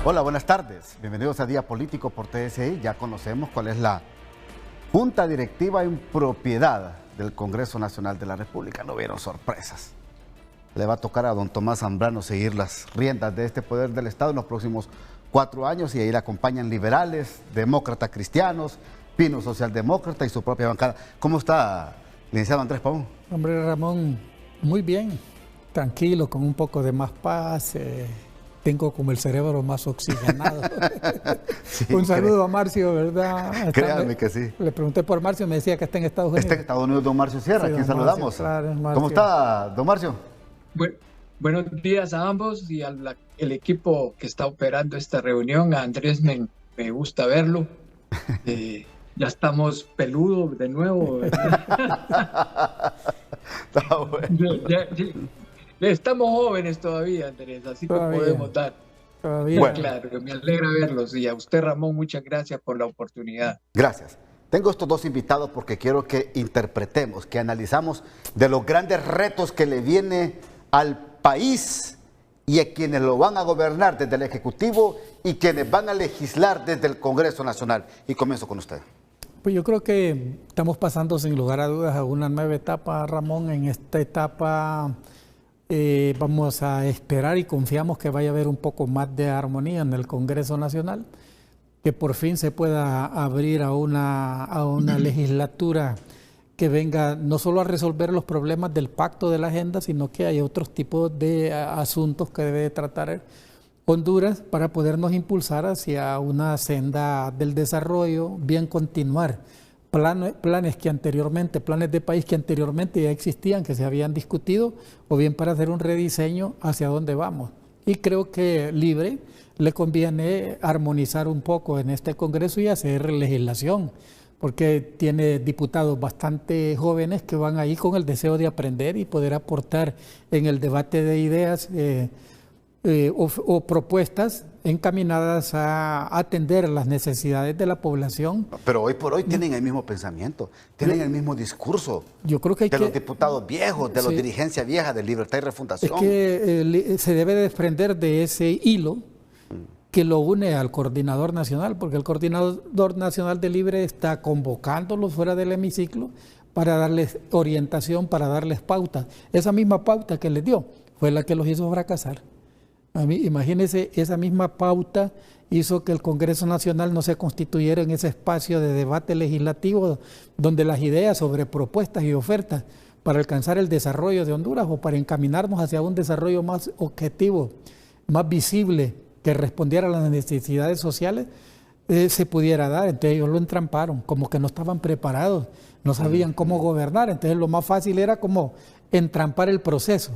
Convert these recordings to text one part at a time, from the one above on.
Hola, buenas tardes. Bienvenidos a Día Político por TSI. Ya conocemos cuál es la Junta Directiva en propiedad del Congreso Nacional de la República. No vieron sorpresas. Le va a tocar a don Tomás Zambrano seguir las riendas de este poder del Estado en los próximos 4 años, y ahí le acompañan liberales, demócratas cristianos, Pino socialdemócrata y su propia bancada. ¿Cómo está, licenciado Andrés Pavón? Hombre, Ramón, muy bien, tranquilo, con un poco de más paz. Tengo como el cerebro más oxigenado. Sí, Un saludo a Marcio, ¿verdad? Créanme que sí. Le pregunté por Marcio, me decía que está en Estados Unidos. Está en Estados Unidos don Marcio Sierra, Sí, a quien don saludamos. Marcio, claro, Marcio. ¿Cómo está, don Marcio? Buenos días a ambos y al equipo que está operando esta reunión. A Andrés me gusta verlo. Ya estamos peludos de nuevo. Está bueno. Estamos jóvenes todavía, Andrés, así Todavía. que podemos dar. Todavía. Bueno. Claro, me alegra verlos. Y a usted, Ramón, muchas gracias por la oportunidad. Gracias. Tengo estos dos invitados porque quiero que interpretemos, que analizamos de los grandes retos que le viene al país y a quienes lo van a gobernar desde el Ejecutivo y quienes van a legislar desde el Congreso Nacional. Y comienzo con usted. Pues yo creo que estamos pasando sin lugar a dudas a una nueva etapa, Ramón. En esta etapa vamos a esperar y confiamos que vaya a haber un poco más de armonía en el Congreso Nacional, que por fin se pueda abrir a una legislatura que venga no solo a resolver los problemas del pacto de la agenda, sino que hay otros tipos de asuntos que debe tratar Honduras para podernos impulsar hacia una senda del desarrollo, bien continuar planes de país que anteriormente ya existían, que se habían discutido, o bien para hacer un rediseño hacia dónde vamos. Y creo que Libre le conviene armonizar un poco en este Congreso y hacer legislación, porque tiene diputados bastante jóvenes que van ahí con el deseo de aprender y poder aportar en el debate de ideas o propuestas encaminadas a atender las necesidades de la población. Pero hoy por hoy tienen el mismo pensamiento, tienen el mismo discurso. Yo creo que hay de los diputados viejos, de la dirigencia vieja de Libertad y Refundación. Es que se debe desprender de ese hilo que lo une al coordinador nacional, porque el coordinador nacional de Libre está convocándolos fuera del hemiciclo para darles orientación, para darles pautas. Esa misma pauta que les dio fue la que los hizo fracasar. Imagínense, esa misma pauta hizo que el Congreso Nacional no se constituyera en ese espacio de debate legislativo donde las ideas sobre propuestas y ofertas para alcanzar el desarrollo de Honduras o para encaminarnos hacia un desarrollo más objetivo, más visible, que respondiera a las necesidades sociales, se pudiera dar. Entonces ellos lo entramparon, como que no estaban preparados, no sabían cómo gobernar. Entonces lo más fácil era como entrampar el proceso.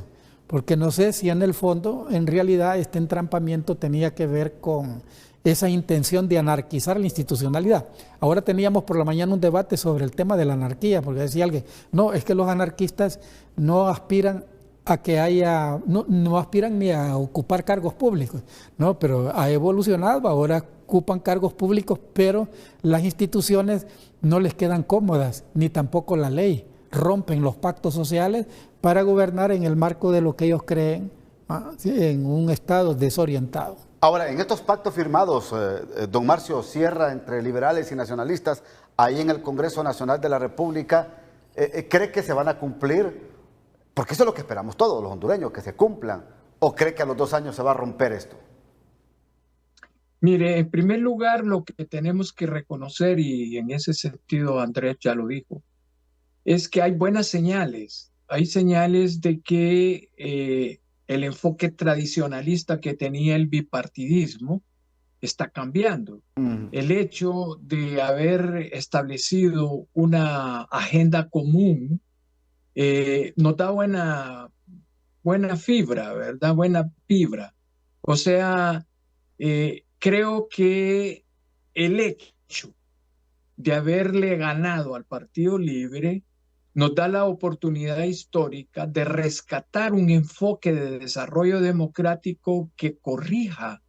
Porque no sé si en el fondo, en realidad, este entrampamiento tenía que ver con esa intención de anarquizar la institucionalidad. Ahora teníamos por la mañana un debate sobre el tema de la anarquía, porque decía alguien, no, es que los anarquistas no aspiran a que haya, no aspiran ni a ocupar cargos públicos, no, pero ha evolucionado, ahora ocupan cargos públicos, pero las instituciones no les quedan cómodas, ni tampoco la ley. Rompen los pactos sociales para gobernar en el marco de lo que ellos creen, en un estado desorientado. Ahora, en estos pactos firmados, don Marcio Sierra, entre liberales y nacionalistas, ahí en el Congreso Nacional de la República, ¿cree que se van a cumplir? Porque eso es lo que esperamos todos los hondureños, que se cumplan. ¿O cree que a los 2 años se va a romper esto? Mire, en primer lugar, lo que tenemos que reconocer, y en ese sentido Andrés ya lo dijo, es que hay buenas señales. Hay señales de que el enfoque tradicionalista que tenía el bipartidismo está cambiando. El hecho de haber establecido una agenda común nos da buena fibra, ¿verdad? Buena fibra. O sea, creo que el hecho de haberle ganado al Partido Libre nos da la oportunidad histórica de rescatar un enfoque de desarrollo democrático que corrija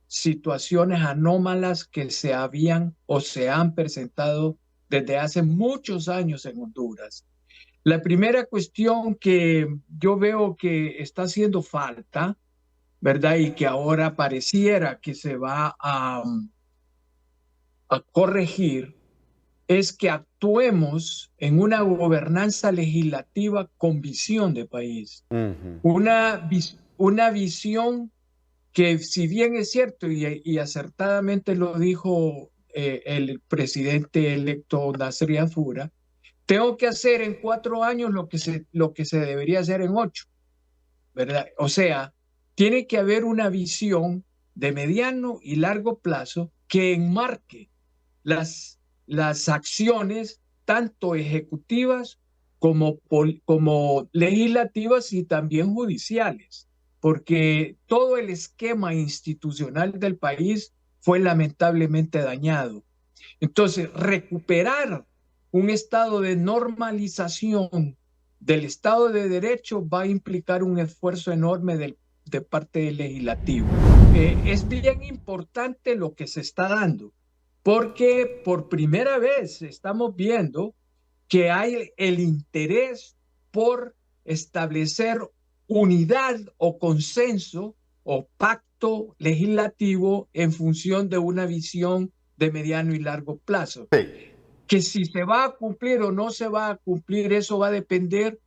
situaciones anómalas que se habían o se han presentado desde hace muchos años en Honduras. La primera cuestión que yo veo que está haciendo falta ¿verdad? Y que ahora pareciera que se va a corregir, es que actuemos en una gobernanza legislativa con visión de país. Una visión que, si bien es cierto y acertadamente lo dijo el presidente electo Nasri Afura, tengo que hacer en 4 años lo que se debería hacer en 8, ¿verdad? O sea, tiene que haber una visión de mediano y largo plazo que enmarque las acciones tanto ejecutivas como legislativas y también judiciales, porque todo el esquema institucional del país fue lamentablemente dañado. Entonces, recuperar un estado de normalización del Estado de Derecho va a implicar un esfuerzo enorme de parte del legislativo. Es bien importante lo que se está dando, porque por primera vez estamos viendo que hay el interés por establecer unidad o consenso o pacto legislativo en función de una visión de mediano y largo plazo. Sí. Que si se va a cumplir o no se va a cumplir, eso va a depender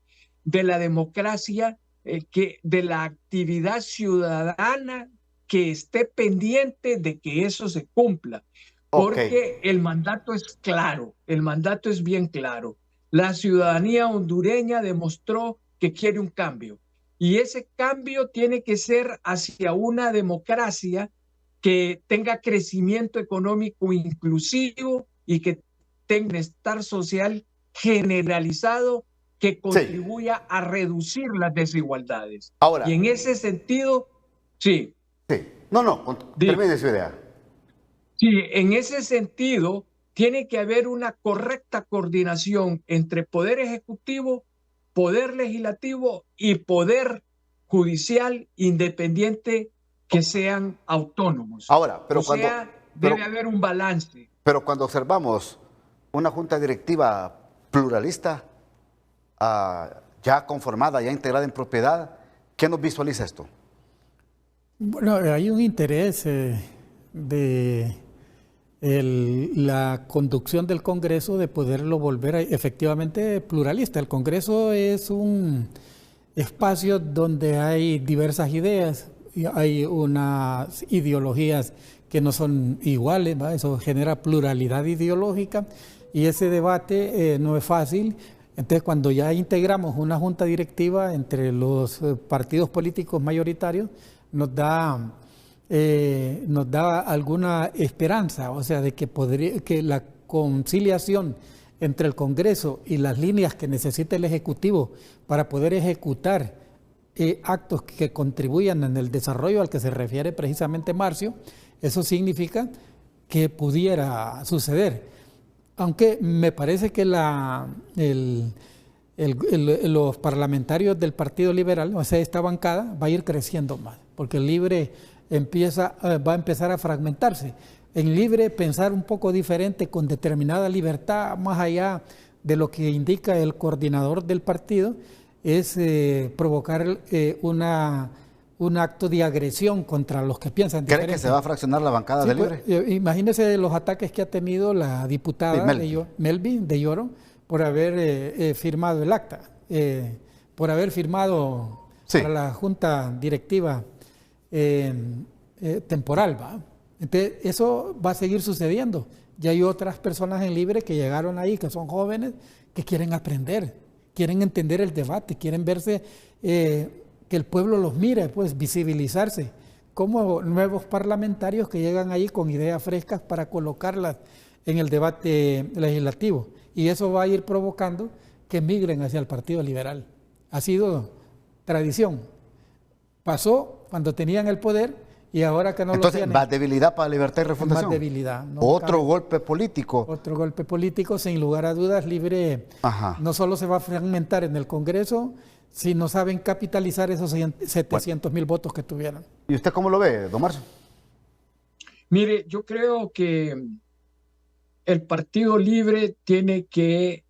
de la democracia, de la actividad ciudadana que esté pendiente de que eso se cumpla. Porque el mandato es claro, el mandato es bien claro. La ciudadanía hondureña demostró que quiere un cambio. Y ese cambio tiene que ser hacia una democracia que tenga crecimiento económico inclusivo y que tenga bienestar social generalizado que contribuya a reducir las desigualdades. Ahora, y en ese sentido, sí. Sí. No, termine su idea. Sí, en ese sentido, tiene que haber una correcta coordinación entre poder ejecutivo, poder legislativo y poder judicial independiente que sean autónomos. Ahora, pero debe haber un balance. Pero cuando observamos una junta directiva pluralista, ya conformada, ya integrada en propiedad, ¿qué nos visualiza esto? Bueno, hay un interés de la conducción del Congreso de poderlo volver efectivamente pluralista. El Congreso es un espacio donde hay diversas ideas, y hay unas ideologías que no son iguales, ¿va? Eso genera pluralidad ideológica y ese debate no es fácil. Entonces, cuando ya integramos una junta directiva entre los partidos políticos mayoritarios, nos da alguna esperanza, o sea, de que la conciliación entre el Congreso y las líneas que necesita el Ejecutivo para poder ejecutar actos que contribuyan en el desarrollo al que se refiere precisamente Marcio, eso significa que pudiera suceder. Aunque me parece que los parlamentarios del Partido Liberal, o sea, esta bancada, va a ir creciendo más, porque el Libre va a empezar a fragmentarse. En Libre, pensar un poco diferente, con determinada libertad, más allá de lo que indica el coordinador del partido, es provocar un acto de agresión contra los que piensan diferente. ¿Cree que se va a fraccionar la bancada de Libre? Pues, imagínese los ataques que ha tenido la diputada Melvin de Lloro por haber firmado el acta, por haber firmado para la junta directiva temporal, ¿va? Entonces, eso va a seguir sucediendo. Ya hay otras personas en Libre que llegaron ahí, que son jóvenes, que quieren aprender, quieren entender el debate, quieren verse, que el pueblo los mire, pues visibilizarse, como nuevos parlamentarios que llegan ahí con ideas frescas para colocarlas en el debate legislativo. Y eso va a ir provocando que migren hacia el Partido Liberal. Ha sido tradición. Pasó cuando tenían el poder y ahora que no lo tienen. Entonces, más debilidad para Libertad y Refundación. Más debilidad. No Otro golpe político. Otro golpe político, sin lugar a dudas. Libre no solo se va a fragmentar en el Congreso, sino saben capitalizar esos 700,000 votos que tuvieron. ¿Y usted cómo lo ve, don Marcio? Mire, yo creo que el Partido Libre tiene que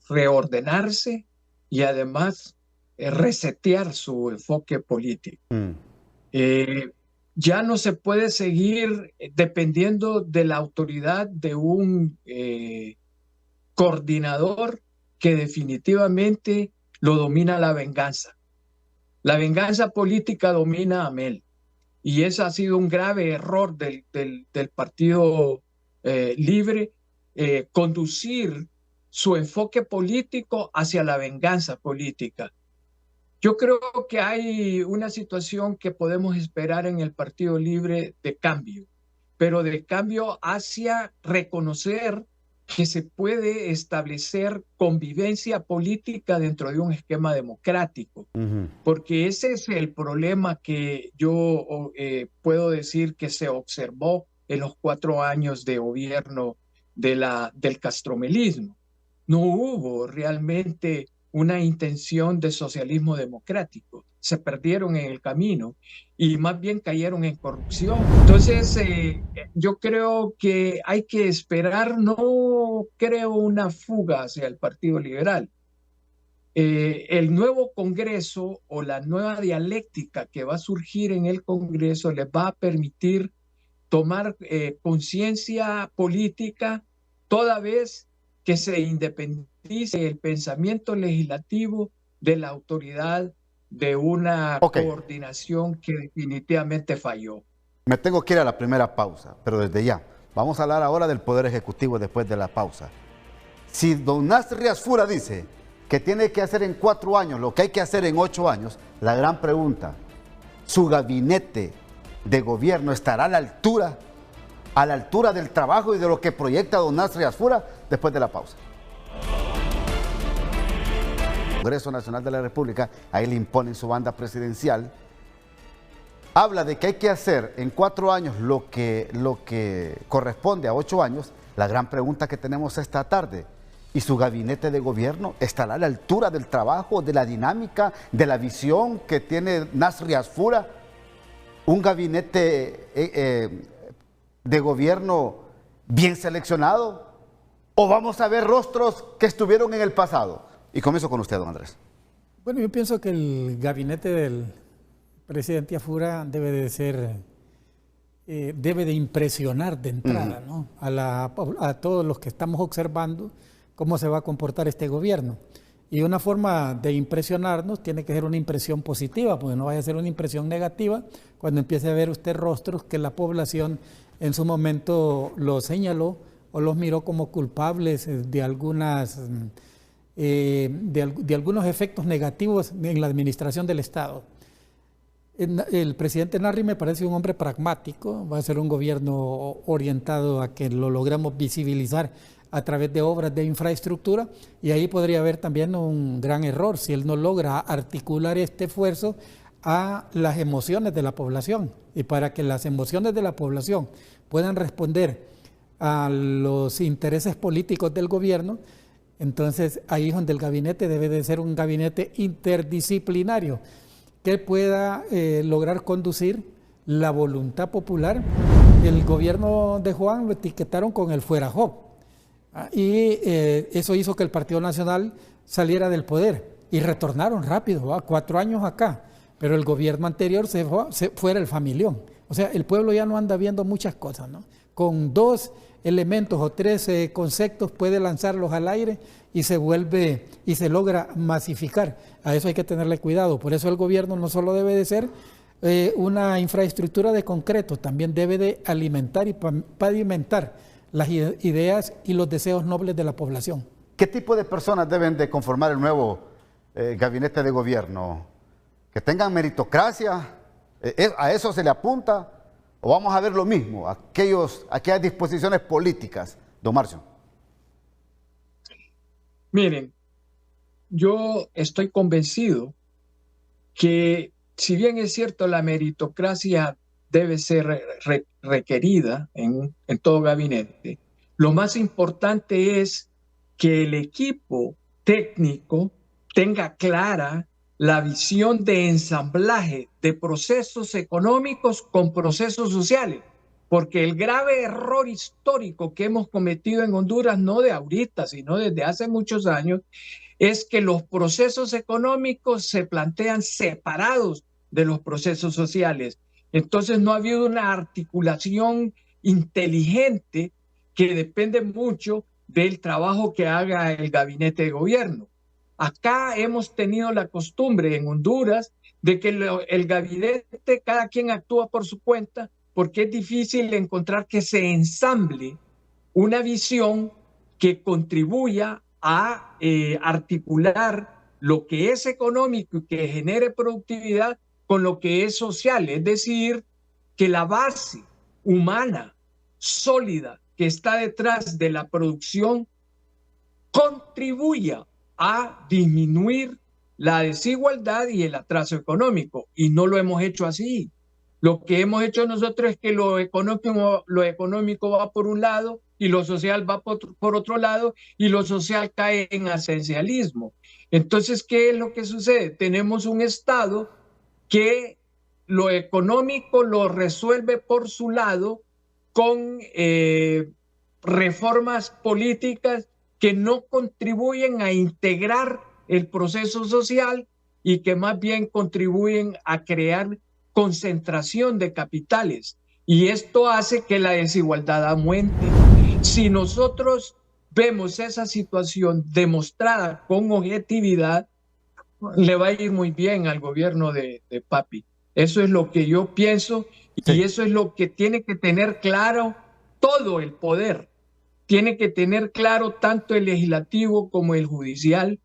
reordenarse y además resetear su enfoque político. Eh, ya no se puede seguir dependiendo de la autoridad de un coordinador que definitivamente lo domina la venganza. La venganza política domina a Mel. Y ese ha sido un grave error del Partido Libre, conducir su enfoque político hacia la venganza política. Yo creo que hay una situación que podemos esperar en el Partido Libre de cambio, pero de cambio hacia reconocer que se puede establecer convivencia política dentro de un esquema democrático, porque ese es el problema que yo puedo decir que se observó en los 4 años de gobierno del castromelismo. No hubo realmente una intención de socialismo democrático. Se perdieron en el camino y más bien cayeron en corrupción. Entonces, yo creo que hay que esperar, no creo una fuga hacia el Partido Liberal. El nuevo Congreso o la nueva dialéctica que va a surgir en el Congreso les va a permitir tomar conciencia política toda vez que se independice el pensamiento legislativo de la autoridad de una coordinación que definitivamente falló. Me tengo que ir a la primera pausa, pero desde ya. Vamos a hablar ahora del Poder Ejecutivo después de la pausa. Si don Nasri Asfura dice que tiene que hacer en 4 años lo que hay que hacer en 8 años, la gran pregunta, ¿su gabinete de gobierno estará a la altura del trabajo y de lo que proyecta don Nasri Asfura? Después de la pausa. Congreso Nacional de la República, ahí le imponen su banda presidencial, habla de que hay que hacer en 4 años lo que corresponde a 8 años. La gran pregunta que tenemos esta tarde, ¿y su gabinete de gobierno estará a la altura del trabajo, de la dinámica, de la visión que tiene Nasri Asfura? ¿Un gabinete de gobierno bien seleccionado? ¿O vamos a ver rostros que estuvieron en el pasado? Y comienzo con usted, don Andrés. Bueno, yo pienso que el gabinete del presidente Asfura debe de impresionar de entrada, ¿no? a todos los que estamos observando cómo se va a comportar este gobierno. Y una forma de impresionarnos tiene que ser una impresión positiva, porque no vaya a ser una impresión negativa cuando empiece a ver usted rostros que la población en su momento los señaló o los miró como culpables de algunos efectos negativos en la administración del Estado. El presidente Nasri me parece un hombre pragmático, va a ser un gobierno orientado a que lo logremos visibilizar a través de obras de infraestructura, y ahí podría haber también un gran error si él no logra articular este esfuerzo a las emociones de la población. Y para que las emociones de la población puedan responder a los intereses políticos del gobierno, entonces ahí es donde el gabinete debe de ser un gabinete interdisciplinario que pueda lograr conducir la voluntad popular. El gobierno de Juan lo etiquetaron con el fuera Job, y eso hizo que el Partido Nacional saliera del poder y retornaron rápido, 4 años acá, pero el gobierno anterior se fuera el familión. O sea, el pueblo ya no anda viendo muchas cosas, ¿no? Con 2 elementos o 3 conceptos puede lanzarlos al aire y se logra masificar. A eso hay que tenerle cuidado. Por eso el gobierno no solo debe de ser una infraestructura de concreto, también debe de alimentar y pavimentar las ideas y los deseos nobles de la población. ¿Qué tipo de personas deben de conformar el nuevo gabinete de gobierno? ¿Que tengan meritocracia? ¿A eso se le apunta? ¿O vamos a ver lo mismo? Aquellas disposiciones políticas, don Marcio. Miren, yo estoy convencido que si bien es cierto la meritocracia debe ser requerida en todo gabinete, lo más importante es que el equipo técnico tenga clara la visión de ensamblaje de procesos económicos con procesos sociales, porque el grave error histórico que hemos cometido en Honduras, no de ahorita, sino desde hace muchos años, es que los procesos económicos se plantean separados de los procesos sociales. Entonces no ha habido una articulación inteligente que depende mucho del trabajo que haga el gabinete de gobierno. Acá hemos tenido la costumbre en Honduras de que el gabinete, cada quien actúa por su cuenta, porque es difícil encontrar que se ensamble una visión que contribuya a articular lo que es económico y que genere productividad con lo que es social, es decir, que la base humana sólida que está detrás de la producción contribuya a disminuir la desigualdad y el atraso económico. Y no lo hemos hecho así. Lo que hemos hecho nosotros es que lo económico va por un lado y lo social va por otro lado, y lo social cae en esencialismo. Entonces, ¿qué es lo que sucede? Tenemos un Estado que lo económico lo resuelve por su lado con reformas políticas que no contribuyen a integrar el proceso social y que más bien contribuyen a crear concentración de capitales. Y esto hace que la desigualdad aumente. Si nosotros vemos esa situación demostrada con objetividad, le va a ir muy bien al gobierno de Papi. Eso es lo que yo pienso, y eso es lo que tiene que tener claro todo el poder. Tiene que tener claro tanto el legislativo como el judicial,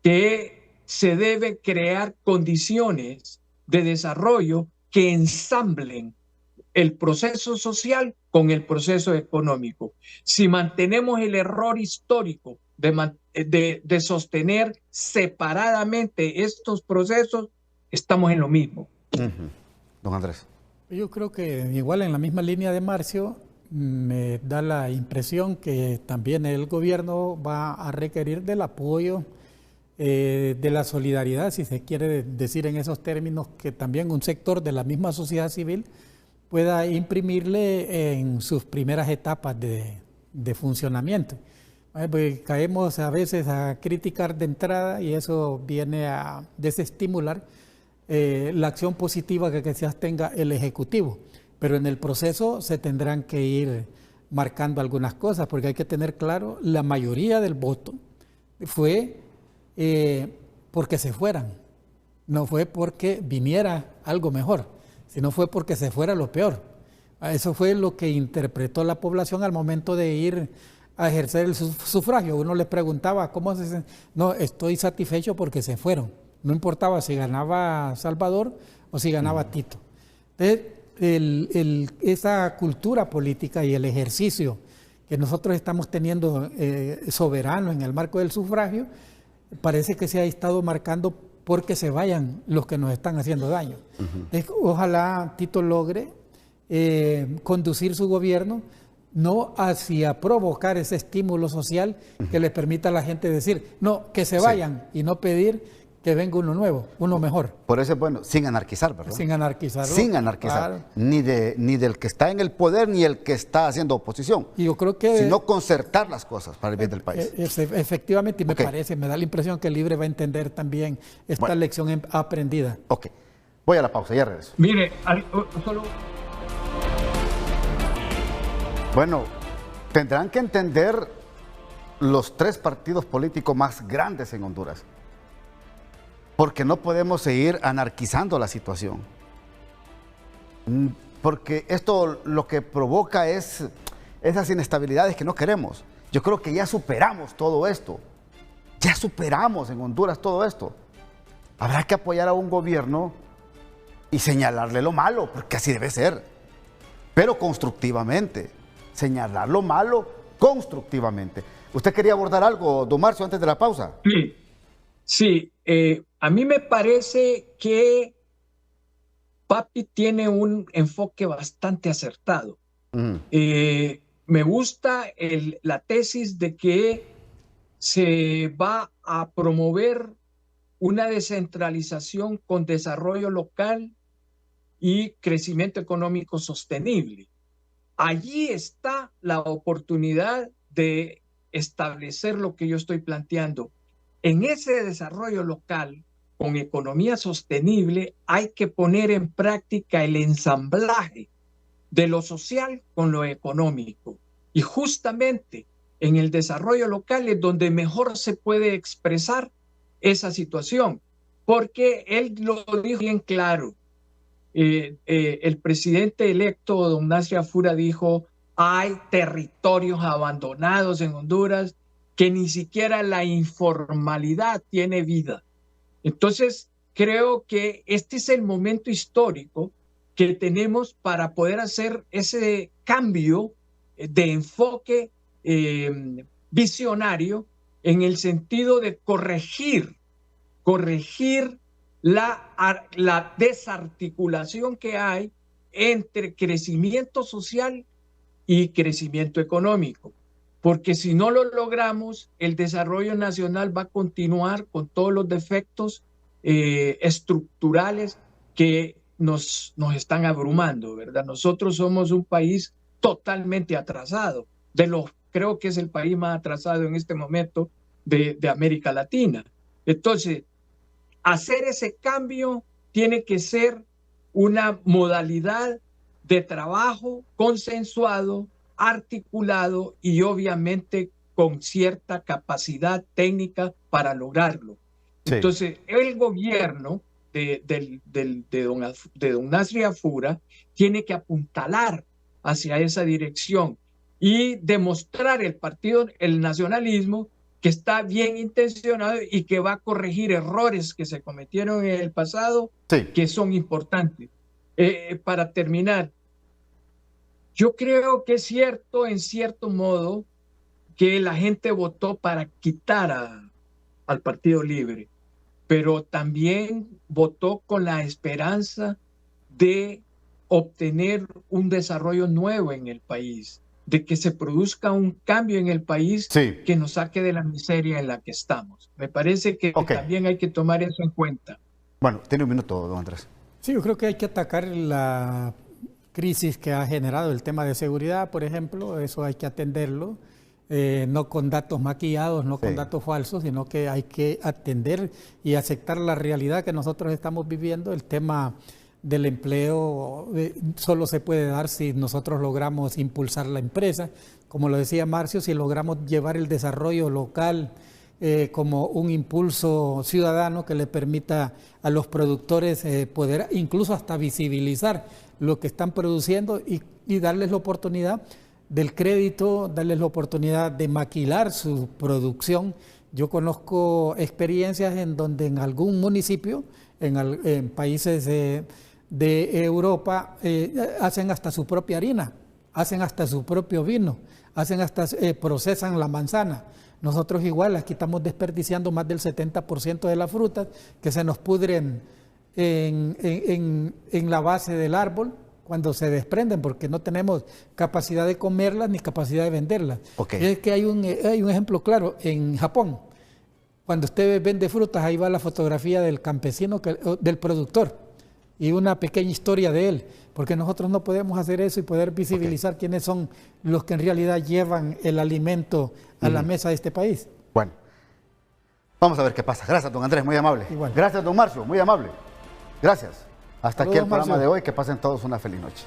que se debe crear condiciones de desarrollo que ensamblen el proceso social con el proceso económico. Si mantenemos el error histórico de sostener separadamente estos procesos, estamos en lo mismo. Don Andrés. Yo creo que igual en la misma línea de Marcio, me da la impresión que también el gobierno va a requerir del apoyo, de la solidaridad, si se quiere decir en esos términos, que también un sector de la misma sociedad civil pueda imprimirle en sus primeras etapas de funcionamiento. Pues caemos a veces a criticar de entrada, y eso viene a desestimular la acción positiva que quizás tenga el Ejecutivo. Pero en el proceso se tendrán que ir marcando algunas cosas, porque hay que tener claro, la mayoría del voto fue porque se fueran, no fue porque viniera algo mejor, sino fue porque se fuera lo peor. Eso fue lo que interpretó la población al momento de ir a ejercer el sufragio. Uno les preguntaba, ¿cómo se siente? No, estoy satisfecho porque se fueron. No importaba si ganaba Salvador o si ganaba Tito. Entonces, esa cultura política y el ejercicio que nosotros estamos teniendo soberano en el marco del sufragio, parece que se ha estado marcando porque se vayan los que nos están haciendo daño. Ojalá Tito logre conducir su gobierno no hacia provocar ese estímulo social que les permita a la gente decir, no, que se vayan, y no pedir que venga uno nuevo, uno mejor. Por eso es bueno, sin anarquizar, ¿verdad? Sin anarquizar. Sin anarquizar. Claro. Ni del que está en el poder, ni el que está haciendo oposición. Y yo creo que... Sino concertar las cosas para el bien del país. Efectivamente, y me parece, me da la impresión que el Libre va a entender también esta lección aprendida. Ok. Voy a la pausa, ya regreso. Mire, solo... Bueno, tendrán que entender los tres partidos políticos más grandes en Honduras, porque no podemos seguir anarquizando la situación. Porque esto lo que provoca es esas inestabilidades que no queremos. Yo creo que ya superamos todo esto. Ya superamos en Honduras todo esto. Habrá que apoyar a un gobierno y señalarle lo malo, porque así debe ser. Pero constructivamente. Señalar lo malo constructivamente. ¿Usted quería abordar algo, don Marcio, antes de la pausa? Sí. A mí me parece que Papi tiene un enfoque bastante acertado. Me gusta la tesis de que se va a promover una descentralización con desarrollo local y crecimiento económico sostenible. Allí está la oportunidad de establecer lo que yo estoy planteando. En ese desarrollo local, con economía sostenible hay que poner en práctica el ensamblaje de lo social con lo económico. Y justamente en el desarrollo local es donde mejor se puede expresar esa situación, porque él lo dijo bien claro. El presidente electo, don Nasri Afura, dijo: hay territorios abandonados en Honduras que ni siquiera la informalidad tiene vida. Entonces, creo que este es el momento histórico que tenemos para poder hacer ese cambio de enfoque visionario en el sentido de corregir la desarticulación que hay entre crecimiento social y crecimiento económico. Porque si no lo logramos, el desarrollo nacional va a continuar con todos los defectos estructurales que nos están abrumando, ¿verdad? Nosotros somos un país totalmente atrasado, creo que es el país más atrasado en este momento de América Latina. Entonces, hacer ese cambio tiene que ser una modalidad de trabajo consensuado, articulado y obviamente con cierta capacidad técnica para lograrlo. Sí. Entonces, el gobierno de don Nasri Afura tiene que apuntalar hacia esa dirección y demostrar el nacionalismo que está bien intencionado y que va a corregir errores que se cometieron en el pasado, sí, que son importantes. Para terminar, yo creo que es cierto, en cierto modo, que la gente votó para quitar al Partido Libre, pero también votó con la esperanza de obtener un desarrollo nuevo en el país, de que se produzca un cambio en el país, sí, que nos saque de la miseria en la que estamos. Me parece que también hay que tomar eso en cuenta. Bueno, tiene un minuto, don Andrés. Sí, yo creo que hay que atacar la crisis que ha generado el tema de seguridad, por ejemplo. Eso hay que atenderlo, no con datos maquillados, no con datos falsos, sino que hay que atender y aceptar la realidad que nosotros estamos viviendo. El tema del empleo solo se puede dar si nosotros logramos impulsar la empresa, como lo decía Marcio, si logramos llevar el desarrollo local como un impulso ciudadano que le permita a los productores poder incluso hasta visibilizar lo que están produciendo y darles la oportunidad del crédito, darles la oportunidad de maquilar su producción. Yo conozco experiencias en donde en algún municipio, en países de Europa, hacen hasta su propia harina, hacen hasta su propio vino, procesan la manzana. Nosotros igual, aquí estamos desperdiciando más del 70% de las frutas que se nos pudren en la base del árbol cuando se desprenden, porque no tenemos capacidad de comerlas ni capacidad de venderlas. Y es que hay un ejemplo claro en Japón. Cuando usted vende frutas, ahí va la fotografía del campesino, del productor, y una pequeña historia de él, porque nosotros no podemos hacer eso y poder visibilizar quiénes son los que en realidad llevan el alimento a la mesa de este país. Bueno, vamos a ver qué pasa. Gracias, don Andrés, muy amable. Igual. Gracias, don Marcio, muy amable. Gracias. Hasta aquí el programa de hoy. Que pasen todos una feliz noche.